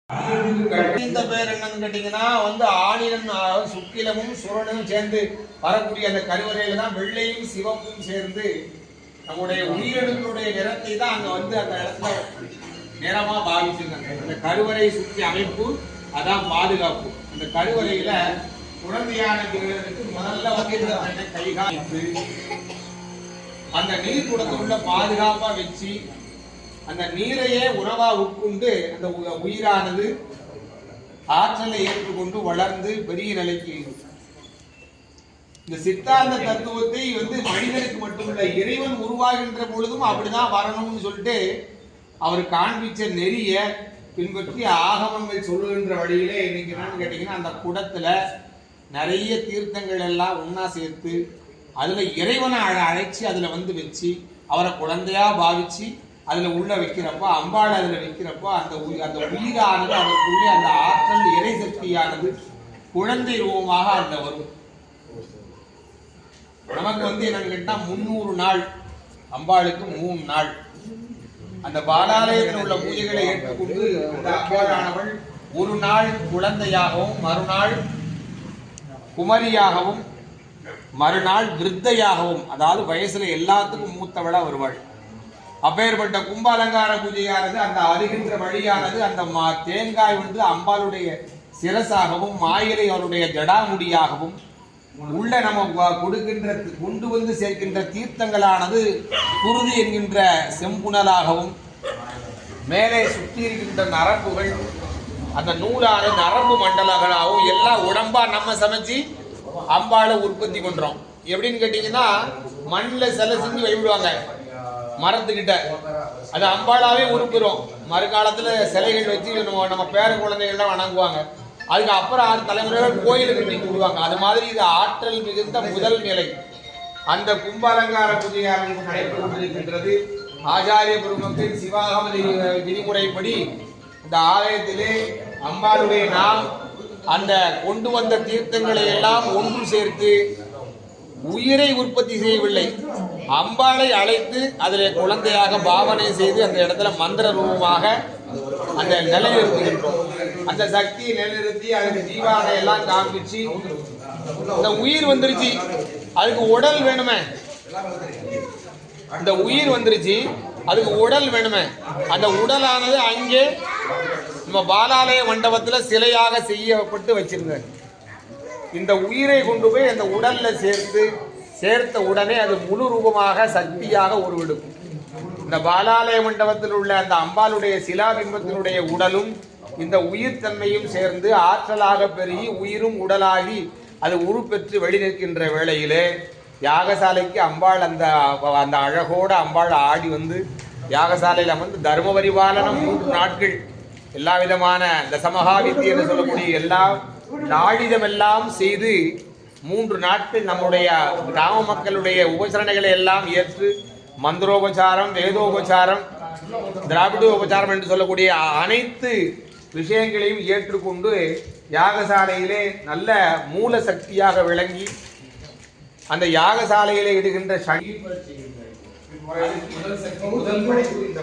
இந்த பேர் என்னன்னு கேட்டீங்கன்னா ஆணிலும் சுக்கிலமும் சுரனும் சேர்ந்து வரக்கூடிய அந்த கருவறையில தான் வெள்ளையும் சிவப்பும் சேர்ந்து நம்முடைய உயிரெழுத்துடைய நிறத்தை தான் அங்க அந்த இடத்துல நிறமா பாவிச்சிருக்காங்க. அந்த கருவறை சுற்றி அமைப்பு அதான் பாதுகாப்பு. அந்த கருவறையில குழந்தையான முதல்ல கைகாப்பு அந்த நீர் குடத்துள்ள பாதுகாப்பா வச்சு அந்த நீரையே உணவா உட்கொண்டு அந்த உயிரானது ஆற்றலை ஏற்றுக்கொண்டு வளர்ந்து பெரிய நிலைக்கு இந்த சித்தாந்த தத்துவத்தை மனிதனுக்கு மட்டுமல்ல இறைவன் உருவாகின்ற பொழுதும் அப்படிதான் வரணும்னு சொல்லிட்டு அவர் காண்பிச்ச நெறிய பின்பற்றி ஆகமங்கள் சொல்லுகின்ற வழியிலே இன்னைக்கு என்னன்னு கேட்டீங்கன்னா அந்த குடத்துல நிறைய தீர்த்தங்கள் எல்லாம் ஒன்னா சேர்த்து அதுல இறைவனை அழைச்சி அதுல வச்சு அவரை குழந்தையா பாவிச்சு அதுல உள்ள வைக்கிறப்ப அம்பாள் அதுல வைக்கிறப்போ அந்த உயிரானது அதற்குள்ளே அந்த ஆற்றல் இறை சக்தியானது குழந்தை ரூபமாக அதுல வரும். நமக்கு என்னன்னு கேட்டா 300 நாள் அம்பாளுக்கு 3 நாள் அந்த பாலாலயத்தில் உள்ள பூஜைகளை ஏற்றுக்கொண்டு அந்த அம்பாளானவள் ஒரு நாள் குழந்தையாகவும் மறுநாள் குமரியாகவும் மறுநாள் விருத்தையாகவும் அதாவது வயசுல எல்லாத்துக்கும் மூத்தவளா வருவாள். அப்பேற்பட்ட கும்ப அலங்கார பூஜையானது அந்த வருகின்ற வழியானது அந்த தேங்காய் அம்பாளுடைய சிரசாகவும் மாயிலை அவருடைய ஜடாமுடியாகவும் உள்ள நம்ம கொடுக்கின்ற கொண்டு சேர்க்கின்ற தீர்த்தங்களானது குருதி என்கின்ற செம்புணலாகவும் மேலே சுற்றி இருக்கின்ற நரம்புகள் அந்த நூலான நரம்பு மண்டலங்களாகவும் எல்லாம் உடம்பா நம்ம சமைச்சு அம்பாளை உற்பத்தி பண்றோம். எப்படின்னு கேட்டீங்கன்னா மண்ணில் சிலை செஞ்சு வழிவிடுவாங்க மரத்துக்கிட்ட, அது அம்பாளாவே உருப்புறோம். மறுகாலத்துல சிலைகள் வச்சு நம்ம பேர குழந்தைகள்லாம் வணங்குவாங்க. அதுக்கு அப்புறம் 6 தலைமுறைகள் கோயிலுக்கு கட்டி விடுவாங்க. அது மாதிரி இது ஆற்றல் மிகுந்த முதல் நிலை. அந்த கும்ப அலங்கார பூஜையாக நடைபெற்றிருக்கின்றது. ஆச்சாரிய பெருமக்கள் சிவாகம விதிமுறைப்படி இந்த ஆலயத்திலே அம்பாளுடைய நாம் அந்த கொண்டு வந்த தீர்த்தங்களை எல்லாம் ஒன்று சேர்த்து உயிரை உற்பத்தி செய்யவில்லை, அம்பாளை அழைத்து அதில் குழந்தையாக பாவனை செய்து அந்த இடத்துல மந்திர ரூபமாக அந்த நிலைநிறுத்துகின்றோம். அந்த சக்தியை நிலைநிறுத்தி அதுக்கு ஜீவானை எல்லாம் காண்பிச்சு இந்த உயிர் வந்துருச்சு, அதுக்கு உடல் வேணுமே, அந்த உயிர் வந்துருச்சு அதுக்கு உடல் வேணுமே, அந்த உடலானது அங்கே நம்ம பாலாலய மண்டபத்துல சிலையாக செய்யப்பட்டு வச்சிருந்தாங்க. இந்த உயிரை கொண்டு போய் அந்த உடல்ல சேர்த்த உடனே அது முழு ரூபமாக சக்தியாக உருவெடுக்கும். இந்த பாலாலய மண்டபத்தில் உள்ள அந்த அம்பாளுடைய சிலாபிம்பத்தினுடைய உடலும் இந்த உயிர் தன்மையும் சேர்ந்து ஆற்றலாக பெருகி உயிரும் உடலாகி அது உருப்பெற்று வெளி நிற்கின்ற வேளையிலே யாகசாலைக்கு அம்பாள் அந்த அழகோட அம்பாள் ஆடி யாகசாலையில தர்ம பரிபாலனம் 3 நாட்கள் எல்லா விதமான தசமகாவித்தி என்று சொல்லக்கூடிய எல்லா நாடிதமெல்லாம் செய்து 3 நாட்கள் நம்முடைய கிராம மக்களுடைய உபசரணைகளை எல்லாம் ஏற்று மந்திரோபசாரம், வேதோபசாரம், திராவிடோபசாரம் என்று சொல்லக்கூடிய அனைத்து விஷயங்களையும் ஏற்றுக்கொண்டு யாகசாலையிலே நல்ல மூல சக்தியாக விளங்கி அந்த யாகசாலையிலே இடுகின்ற சக்தி முதல் படைப்பு இந்த